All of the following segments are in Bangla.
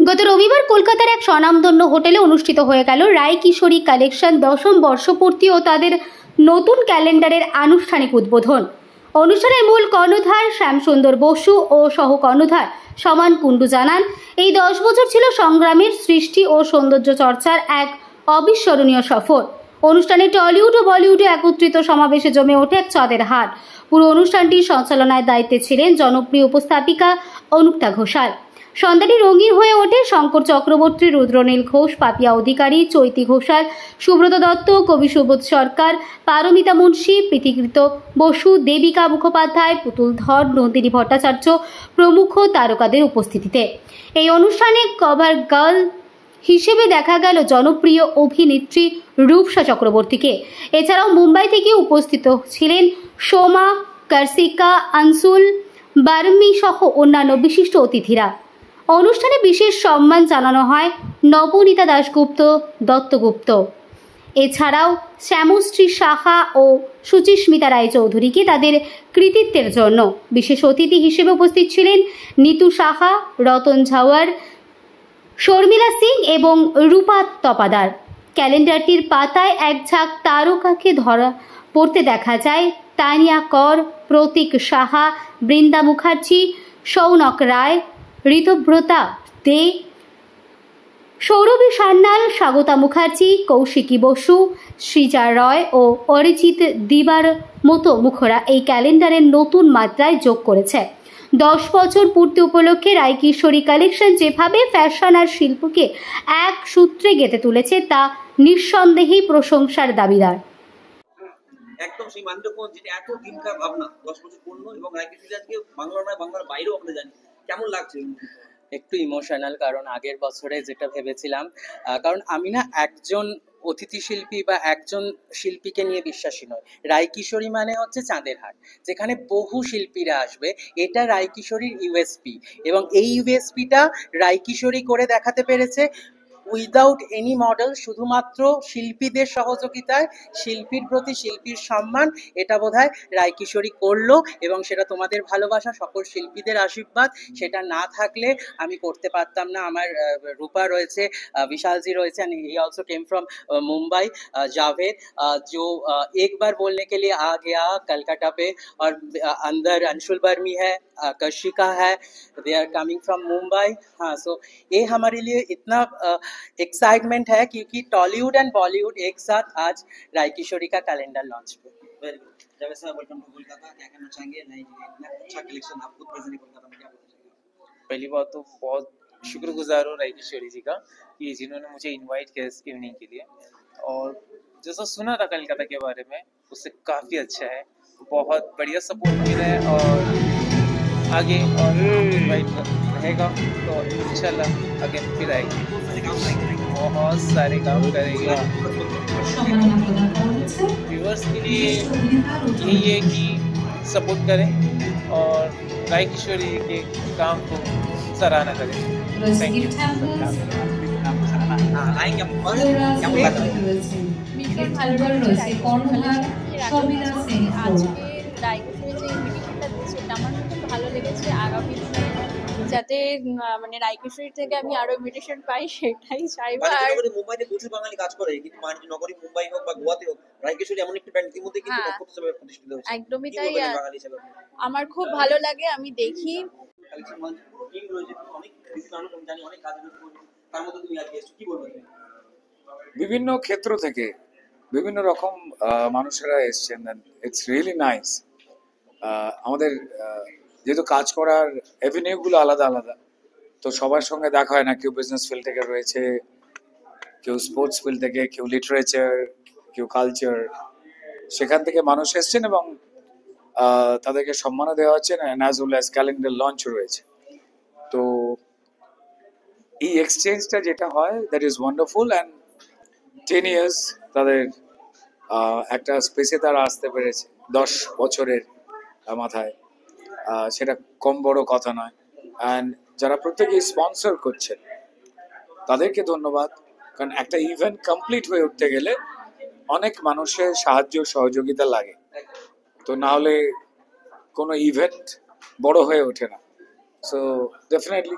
গত রবিবার কলকাতার এক স্বনামধন্য হোটেলে অনুষ্ঠিত হয়ে গেল রায় কিশোরী কালেকশন 10ম বর্ষপূর্তি ও তাদের নতুন ক্যালেন্ডারের আনুষ্ঠানিক উদ্বোধন। অনুষ্ঠানের মূল কর্ণধার শ্যামসুন্দর বসু ও সহ কর্ণধার সমান কুণ্ডু জানান, এই 10 বছর ছিল সংগ্রামের, সৃষ্টি ও সৌন্দর্য চর্চার এক অবিস্মরণীয় সফর। অনুষ্ঠানে টলিউড ও বলিউডে একত্রিত সমাবেশে জমে ওঠে এক চাঁদের হাট। পুরো অনুষ্ঠানটির সঞ্চালনায় দায়িত্বে ছিলেন জনপ্রিয় উপস্থাপিকা অনুক্তা ঘোষাল। সন্ধ্যাটি রঙিন হয়ে ওঠে শঙ্কর চক্রবর্তী, রুদ্রনীল ঘোষ, পাপিয়া অধিকারী, চৈতি ঘোষাল, সুব্রত দত্ত, কবি সুবোধ সরকার, পারমিতা মুন্সি, প্রীতিকৃত বসু, দেবিকা মুখোপাধ্যায়, পুতুল ধর, নন্দিনী ভট্টাচার্য প্রমুখ তারকাদের উপস্থিতিতে এই অনুষ্ঠানে কভার গার্ল হিসেবে দেখা গেল জনপ্রিয় অভিনেত্রী রূপসা চক্রবর্তীকে। এছাড়াও মুম্বাই থেকে উপস্থিত ছিলেন সোমা, কার্সিকা, আনসুল, বার্মি সহ অন্যান্য বিশিষ্ট অতিথিরা। অনুষ্ঠানে বিশেষ সম্মান জানানো হয় নবনীতা দাশগুপ্ত, দত্তগুপ্ত, এছাড়াও শ্যামশ্রী সাহা ও সুচিস্মিতা রায়চৌধুরীকে তাদের কৃতিত্বের জন্য। বিশেষ অতিথি হিসেবে উপস্থিত ছিলেন নিতু সাহা, রতন ঝাওয়ার, শর্মিলা সিং এবং রূপা তপাদার। ক্যালেন্ডারটির পাতায় এক ঝাঁক তারকাকে ধরা পড়তে দেখা যায়। তানিয়া কর, প্রতীক সাহা, বৃন্দা মুখার্জি, সৌনক রায়, ঋতব্রতা দে, সৌরভী সান্যাল, স্বাগতা মুখার্জি, কৌশিকী বসু, সৃজা রয় ও অরিজিৎ দিবার মতো মুখরা এই ক্যালেন্ডারের নতুন মাত্রায় যোগ করেছে। 10 বছর পূর্তি উপলক্ষে রায় কিশোরী কালেকশন যেভাবে ফ্যাশন আর শিল্পকে এক সূত্রে গেঁথে তুলেছে তা নিঃসন্দেহেই প্রশংসার দাবিদার। একদম সেই মানটুকু যেটা এত দিনকার ভাবনা 10 বছর পূর্ণ এবং রায় কিশোরী আজকে বাংলার নয় বাংলার বাইরেও আমরা জানি, কেমন লাগছে? একটু ইমোশনাল, কারণ আগের বছরে যেটা ভেবেছিলাম, কারণ আমি না একজন অতিথি শিল্পী বা একজন শিল্পীকে নিয়ে বিশ্বাসী নয়। রায় কিশোরী মানে হচ্ছে চাঁদের হাট, যেখানে বহু শিল্পীরা আসবে। এটা রায় কিশোরীর ইউএসপি, এবং এই ইউএসপিটা রায় কিশোরী করে দেখাতে পেরেছে উইদাউট এনি মডেল, শুধুমাত্র শিল্পীদের সহযোগিতায়, শিল্পীর প্রতি শিল্পীর সম্মান। এটা বোধহয় রায় কিশোরী করলো, এবং সেটা তোমাদের ভালোবাসা, সকল শিল্পীদের আশীর্বাদ, সেটা না থাকলে আমি করতে পারতাম না। আমার রূপা রয়েছে, विशालजी রয়েছে, and he also came from Mumbai, Javed जो एक बार बोलने के लिए आ गया कलकत्ता पे, और अंदर अंशुल बर्मी है, कशिका है, they are coming from Mumbai. हाँ, सो ये हमारे लिए इतना एक्साइटमेंट है क्योंकि टॉलीवुड एंड बॉलीवुड एक साथ आज राय किशोरी का कैलेंडर लॉन्च पे। Very good. Javed sahab, welcome to Kolkata. क्या कहना चाहेंगे? नई इतना अच्छा कलेक्शन आप खुद प्रेजेंट कोलकाता में, क्या बोलना चाहेंगे? पहली बात तो बहुत शुक्रगुजार हूँ राय किशोरी जी का कि जिन्होंने मुझे इनवाइट किया इस इवनिंग के लिए, और जैसा सुना था कलकत्ता के बारे में उससे काफ़ी अच्छा है। बहुत बढ़िया सपोर्ट मिला है, और आगे और इनवाइट रहेगा तो इंशाल्लाह आगे फिर आएगी, बहुत सारे काम करेगा। व्यूअर्स के लिए यही है कि सपोर्ट करें और राय किशोरी के काम को सराहना करें। Thank you. ভালো লেগেছে। আগামী দিনে যাতে মানে রায় কিশোরী থেকে আমি আরো ইনভিটেশন পাই সেটাই চাইবো। আর মুম্বাইতে প্রচুর বাঙালি কাজ করে, কিন্তু নগরী মুম্বাই হোক বা গোয়াতে হোক, রায় কিশোরী এমন একটি ব্র্যান্ড ইতিমধ্যে কিন্তু প্রতিষ্ঠিত হয়েছে। একদমই তাই, আমার খুব ভালো লাগে, আমি দেখি। বিভিন্ন ক্ষেত্র থেকে বিভিন্ন রকম মানুষেরা এসছেন, ইটস রিয়েলি নাইস। আমাদের যেহেতু কাজ করার এভিনিউগুলো আলাদা আলাদা, তো সবার সঙ্গে দেখা হয় না। কেউ বিজনেস ফিল্ড থেকে রয়েছে, কেউ স্পোর্টস ফিল্ড থেকে, কেউ লিটারেচার, কেউ কালচার, সেখান থেকে মানুষ এসছেন এবং তাদেরকে সম্মানও দেওয়া হচ্ছে, as well as calendar launch রয়েছে। তো এই এক্সচেঞ্জটা যেটা হয়, that is wonderful. And 10 years তাদের একটা স্পেসে তারা আসতে পেরেছে 10 বছরের মাথায়, সেটা কম বড় কথা নয়। অ্যান্ড যারা প্রত্যেকেই স্পন্সর করছেন তাদেরকে ধন্যবাদ, কারণ একটা ইভেন্ট কমপ্লিট হয়ে উঠতে গেলে অনেক মানুষের সাহায্য সহযোগিতা লাগে, তো না হলে কোনো ইভেন্ট বড় হয়ে ওঠে না। সো ডেফিনেটলি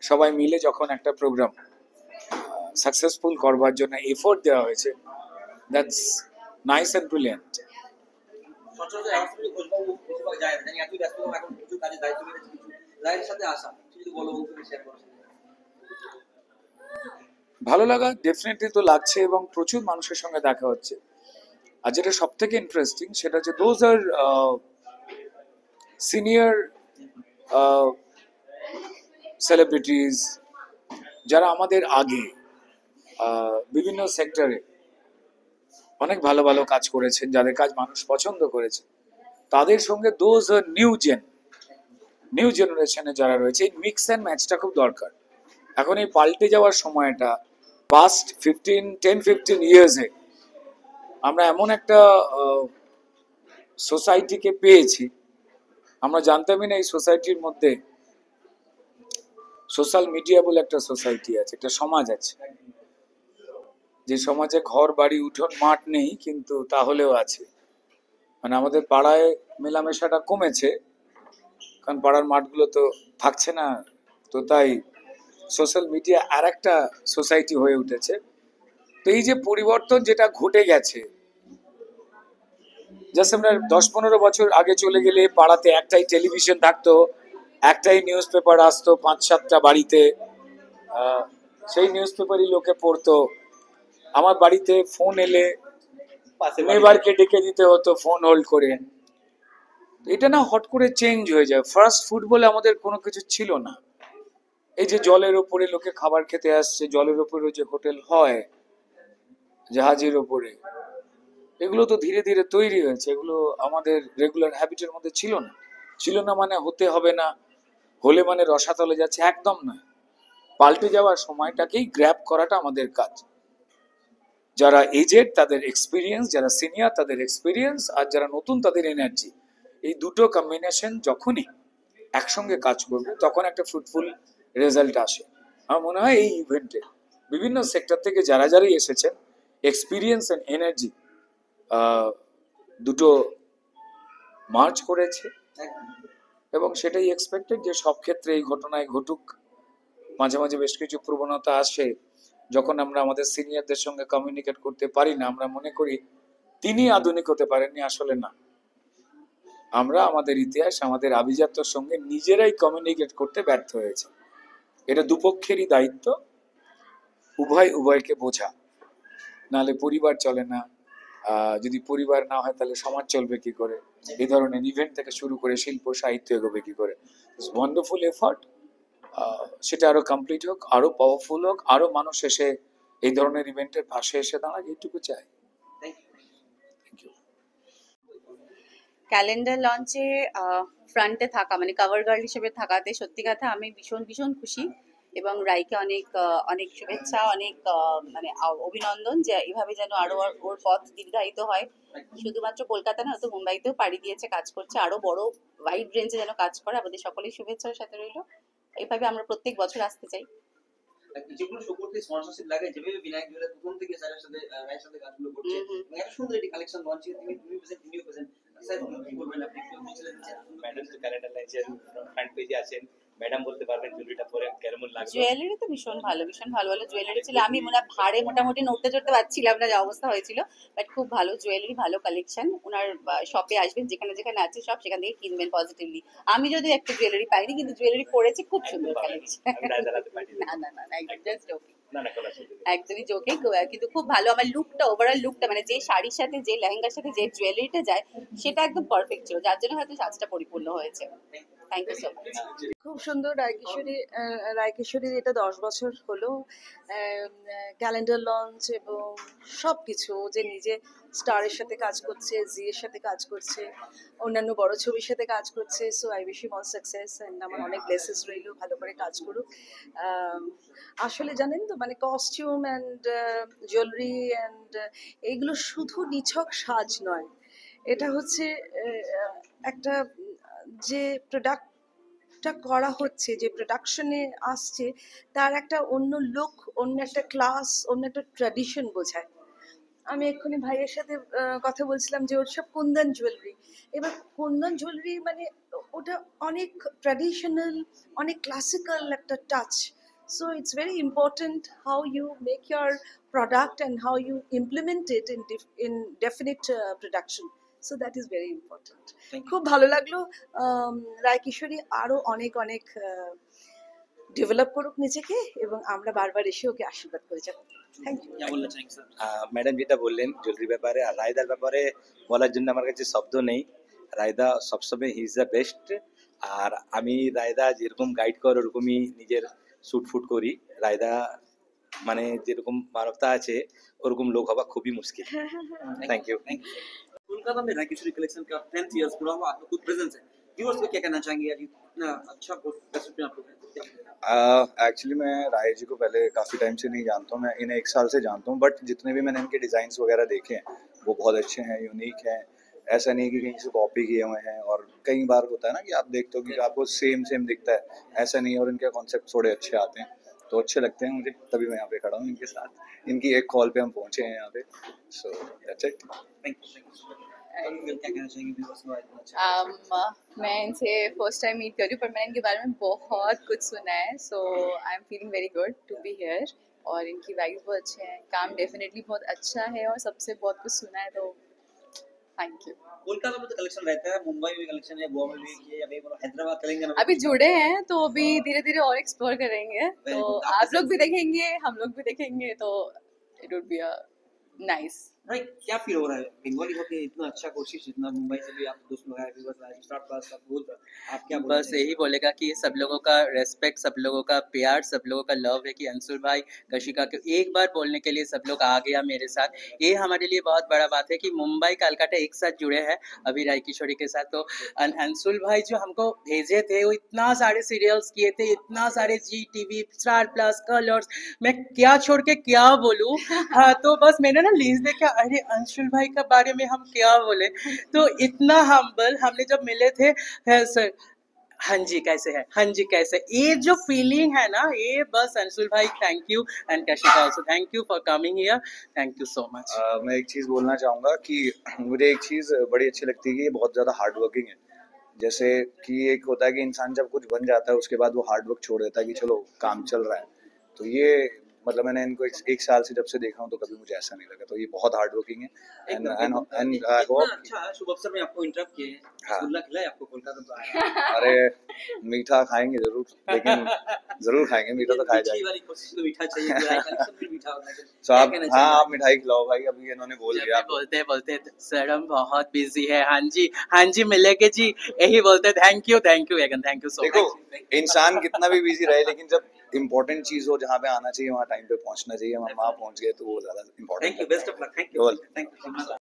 সবাই মিলে যখন একটা প্রোগ্রাম সাকসেসফুল করবার জন্য এফোর্ট দেওয়া হয়েছে, দ্যাটস নাইস অ্যান্ড ব্রিলিয়েন্ট। সচরাচর এখন তুমি খোঁজবাবু বেশিরভাগ যায় না, জানি এতই ব্যস্ত এখন কিছু কাজে দায়িত্ব পেয়েছে, কিছু রায়ের সাথে আসা যদি বলো তুমি শেয়ার করো। ভালো লাগা ডেফিনেটলি তো লাগছে, এবং প্রচুর মানুষের সঙ্গে দেখা হচ্ছে। আর যেটা সব থেকে ইন্টারেস্টিং সেটা হচ্ছে দোজ আর সিনিয়র সেলিব্রিটিজ যারা আমাদের আগে বিভিন্ন সেক্টরে অনেক ভালো ভালো কাজ করেছেন, যাদের কাজ মানুষ পছন্দ করেছে, তাদের সঙ্গে দোজ আর নিউ জেনারেশনে যারা রয়েছে, এই মিক্স অ্যান্ড ম্যাচটা খুব দরকার। এখন এই পাল্টে যাওয়ার সময়টা পাস্ট 10-15 ইয়ার্সে আমরা এমন একটা সোসাইটিকে পেয়েছি, আমরা জানতামই না এই সোসাইটির মধ্যে সোশ্যাল মিডিয়া বলে একটা সোসাইটি আছে, একটা সমাজ আছে, যে সমাজে ঘর বাড়ি উঠোন মাঠ নেই, কিন্তু তাহলেও আছে। মানে আমাদের পাড়ায় মেলামেশাটা কমেছে, কারণ পাড়ার মাঠগুলো তো থাকছে না, তো তাই সোশ্যাল মিডিয়া আর একটা সোসাইটি হয়ে উঠেছে। তো এই যে পরিবর্তন যেটা ঘটে গেছে, জাস্ট আমরা 10-15 বছর আগে চলে গেলে পাড়াতে একটাই টেলিভিশন থাকতো, একটাই নিউজ পেপার আসতো 5-7টা বাড়িতে, সেই নিউজ পেপারই লোকে পড়তো। আমার বাড়িতে ফোন এলে নেবারকে ডেকে দিতে হতো ফোন হোল্ড করে। এটা না হট করে চেঞ্জ হয়ে যায়। ফার্স্ট ফুড বলে আমাদের কোনো কিছু ছিল না। এই যে জলের ওপরে লোকে খাবার খেতে আসছে, জলের ওপরে যে হোটেল হয় জাহাজের ওপরে, এগুলো তো ধীরে ধীরে তৈরি হয়েছে, এগুলো আমাদের রেগুলার হ্যাবিটের মধ্যে ছিল না মানে হতে হবে না, হলে মানে রসাতলে যাচ্ছে, একদম না। পাল্টে যাওয়ার সময়টাকেই গ্র্যাব করাটা আমাদের কাজ। যারা এজেড তাদের এক্সপিরিয়েন্স, যারা সিনিয়র তাদের এক্সপিরিয়েন্স, আর যারা নতুন তাদের এনার্জি, এই দুটো কম্বিনেশন যখনই একসঙ্গে কাজ করবে তখন একটা ফ্রুটফুল রেজাল্ট আসে। আমার মনে হয় এই ইভেন্টে বিভিন্ন সেক্টর থেকে যারাই এসেছেন, এক্সপিরিয়েন্স অ্যান্ড এনার্জি দুটো মার্চ করেছে, এবং সেটাই এক্সপেক্টেড যে সব ক্ষেত্রে এই ঘটনায় ঘটুক। মাঝে মাঝে বেশ কিছু প্রবণতা আসে, যখন আমরা আমাদের সিনিয়রদের সঙ্গে কমিউনিকেট করতে পারি না, আমরা মনে করি তিনি আধুনিক হতে পারেননি, আসলে না। আমরা আমাদের ইতিহাস, আমাদের আভিজাত্যর সঙ্গে নিজেরাই কমিউনিকেট করতে ব্যর্থ হয়েছে। এটা দুপক্ষেরই দায়িত্ব, উভয়কে বোঝা, নাহলে পরিবার চলে না। যদি পরিবার না হয় তাহলে সমাজ চলবে কি করে? এই ধরনের ইভেন্ট থেকে শুরু করে শিল্প সাহিত্য এগোবে কি করে? ওয়ান্ডারফুল এফার্ট, সেটা আরো কমপ্লিট হোক, আরো পাওয়ারফুল হোক, আরো মানুষ এসে এই ধরনের ইভেন্টের পাশে এসে দাঁড়াক, এইটুকু চাই। Thank you. ক্যালেন্ডার লঞ্চে ফ্রন্টে থাকা মানে কভার গার্ল হিসেবে থাকাতে সত্যি কথা আমি ভীষণ ভীষণ খুশি, এবং রাইকে অনেক শুভেচ্ছা, অনেক মানে অভিনন্দন যে এভাবে যেন আরো ওর পথ দীর্ঘায়িত হয়। শুধুমাত্র কলকাতা না, হয়তো মুম্বাইতেও পাড়ি দিয়েছে, কাজ করছে, আরো বড় ওয়াইড রেঞ্জে যেন কাজ করে। আমাদের সকলেই শুভেচ্ছার সাথে রইল। এইভাবে আমরা প্রত্যেক বছর আসতে চাই। যেগুলো শো করতে স্পন্সরশিপ লাগে, যেভাবে বিনায়ক জুয়েলার্স প্রথম থেকে স্যারের সাথে রায়ের সাথে কাজগুলো করছে, এত সুন্দর একটি কালেকশন লঞ্চ তুমি প্রেজেন্ট, ভিডিও প্রেজেন্ট, স্যার কি বলবেন আপনি? ম্যাডাম তো ক্যালেন্ডার লাইনসের ফ্রন্ট পেজে আছেন, ম্যাডাম বলতে পারবেন জুয়েলারিটা পরে কেমন লাগলো? জুয়েলারি তো ভীষণ ভালো ভালো জুয়েলারি ছিল। আমি ভাড়ে মোটামুটি নড়তে চড়তে পারছিলাম না, যে অবস্থা হয়েছিল, বাট খুব ভালো জুয়েলারি, ভালো কালেকশন। ওনার শপে আসবেন, যেখানে যেখানে আছে সব সেখান থেকে কিনবেন পজিটিভলি। আমি যদি একটা জুয়েলারি পাইনি, কিন্তু জুয়েলারি পরেছি, খুব সুন্দর কালেকশন। না জাস্ট ওকে, একদমই জোকে, কিন্তু খুব ভালো। আমার লুকটা, ওভারঅল লুকটা, মানে যে শাড়ির সাথে যে লেহেঙ্গার সাথে যে জুয়েলারিটা যায় সেটা একদম পারফেক্ট ছিল, যার জন্য হয়তো সাজটা পরিপূর্ণ হয়েছে। Thank you so much. খুব সুন্দর। রায়কিশোরীর এটা 10 বছর হলো ক্যালেন্ডার লঞ্চ এবং সব কিছু, যে নিজে স্টারের সাথে কাজ করছে, জিয়ের সাথে কাজ করছে, অন্যান্য বড় ছবির সাথে কাজ করছে। So I wish him all success, and আমার অনেক ব্লেসেস রইল, ভালো করে কাজ করুক। আসলে জানেন তো, মানে কস্টিউম অ্যান্ড জুয়েলারি অ্যান্ড এইগুলো শুধু নিছক সাজ নয়, এটা হচ্ছে একটা যে প্রোডাক্টটা করা হচ্ছে, যে প্রোডাকশনে আসছে, তার একটা অন্য লুক, অন্য একটা ক্লাস, অন্য একটা ট্র্যাডিশন বোঝায়। আমি এক্ষুনি ভাইয়ের সাথে কথা বলছিলাম যে ওর সব কুন্দন জুয়েলারি। এবার কুন্দন জুয়েলারি মানে ওটা অনেক ট্র্যাডিশনাল, অনেক ক্লাসিক্যাল একটা touch So it's very important how you make your product and how you implement it in definite production. So that is very important. Thank you. খুব ভালো লাগলো। রায় কিশোরী আরো অনেক অনেক ডেভেলপ করুক নিজেকে এবং আমরা বারবার এসে ওকে আশীর্বাদ করে যাব। Thank you. क्या बोलना चाहेंगे सर? ম্যাডাম যেটা বললেন জুয়েলারি ব্যাপারে আর রায়দার ব্যাপারে বলার জন্য আমার কাছে শব্দ নেই। রায়দা সবসময় হি ইজ দ্য বেস্ট। আর আমি রায়দা যেরকম গাইড করে ওরকমই নিজের শুট ফুট করি। রায়দা মানে যেরকম মানবতা আছে ওরকম লোক হওয়া খুবই মুশকিল। Thank you. कोलकाता में राय किशोरी कलेक्शन का 10th ईयर्स पूरा हुआ, आपका खुद प्रेजेंस है, व्यूअर्स को क्या कहना चाहेंगे यार, इतना अच्छा प्रोडक्ट आपको एक्चुअली मैं राय जी को पहले काफ़ी टाइम से नहीं जानता हूँ, मैं इन्हें 1 साल से जानता हूँ, बट जितने भी मैंने इनके डिज़ाइंस वगैरह देखे हैं वो बहुत अच्छे हैं, यूनिक हैं। ऐसा नहीं कि कहीं से कॉपी किए हुए हैं, और कई बार होता है ना कि आप देखते हो कि आपको सेम दिखता है, ऐसा नहीं है। और इनके कॉन्सेप्ट थोड़े अच्छे आते हैं तो अच्छे लगते हैं मुझे, तभी मैं यहाँ पे खड़ा हूँ इनके साथ। इनकी एक कॉल पे हम पहुँचे हैं यहाँ पे, so that's it. Thank you. क्या कहना चाहेंगे व्यूअर्स को इतना अच्छा? मैं इनसे फर्स्ट टाइम मीट कर रही हूँ, पर मैंने इनके बारे में बहुत कुछ सुना है, so I am feeling very good to be here. और इनकी वाइब्स बहुत अच्छे हैं, काम डेफिनेटली बहुत अच्छा है, और सबसे बहुत कुछ सुना है, तो थैंक यू। कोलकाता में तो कलेक्शन रहता है, मुंबई में कलेक्शन है, गोवा में भी किए, अभी हैदराबाद करेंगे ना? अभी जुड़े हैं तो अभी धीरे धीरे और एक्सप्लोर करेंगे, तो good. आप लोग भी देखेंगे, हम लोग भी देखेंगे, तो it would be a nice. भाई क्या फील हो रहा है बंगाली होके इतना अच्छा कोशिश, इतना मुंबई से भी आप दोस्त लोग आए, व्यूअर्स आए, स्टार्ट क्लास का बोल रहा, आप क्या बोल बस यही बोलेगा कि सब लोगों का रेस्पेक्ट, सब लोगों का प्यार, सब लोगों का लव है कि अंशुल भाई कशिका के एक बार बोलने के लिए सब लोग आ गया मेरे साथ। ये हमारे लिए बहुत बड़ा बात है कि मुंबई कलकत्ता एक साथ जुड़े हैं अभी राय किशोरी के साथ। तो अंशुल भाई जो हमको भेजे थे, वो इतना सारे सीरियल्स किए थे, इतना सारे जी टीवी, स्टार प्लस, कलर्स, मैं क्या छोड़ के क्या बोलूं। हाँ, तो बस मैंने ना लिस्ट देखा, अरे अंशुल भाई के बारे में हम क्या बोले, तो इतना हम्बल। हमने जब मिले थे सर, हाँ जी कैसे है, हाँ जी कैसे, ये जो फीलिंग है ना, ये बस अंशुल भाई thank you, and Kashika also thank you for coming here, thank you so much. मैं एक चीज़ बोलना चाहूँगा कि मुझे एक चीज़ बड़ी अच्छी लगती है कि ये बहुत ज़्यादा हार्ड वर्किंग है। जैसे कि एक होता है कि इंसान जब कुछ बन जाता है उसके बाद वो हार्ड वर्क छोड़ देता है कि चलो काम चल रहा है, तो ये मतलब मैंने इनको एक साल से जब से देखा हूँ तो कभी मुझे ऐसा नहीं लगा, तो ये बहुत हार्ड वर्किंग है। And I hope. अच्छा शुभ अवसर में आपको इंटरप्ट किए, हाँ। रसगुल्ला खिलाए आपको कोलकाता तो आया। अरे मीठा खाएंगे जरूर, लेकिन जरूर खाएंगे, मीठा तो खाया मीठी जाएगा। वाली कोशिश तो मीठा चाहिए, कलेक्शन भी मीठा होना चाहिए। तो आप, क्या कहना हाँ चाहेंगे? आप मिठाई खिलाओ भाई, अभी इन्होंने बोल दिया। बोलते बोलते सर हम बहुत बिजी है, हाँ जी मिलेंगे जी, यही बोलते thank you again, thank you so देखो मच। इंसान कितना भी बिजी रहे, लेकिन जब इम्पोर्टेंट चीज हो जहाँ पे आना चाहिए वहाँ टाइम पे पहुँचना चाहिए, हम वहाँ पहुँच गए तो वो ज्यादा important thank you, best of luck, thank you, Well. Thank you.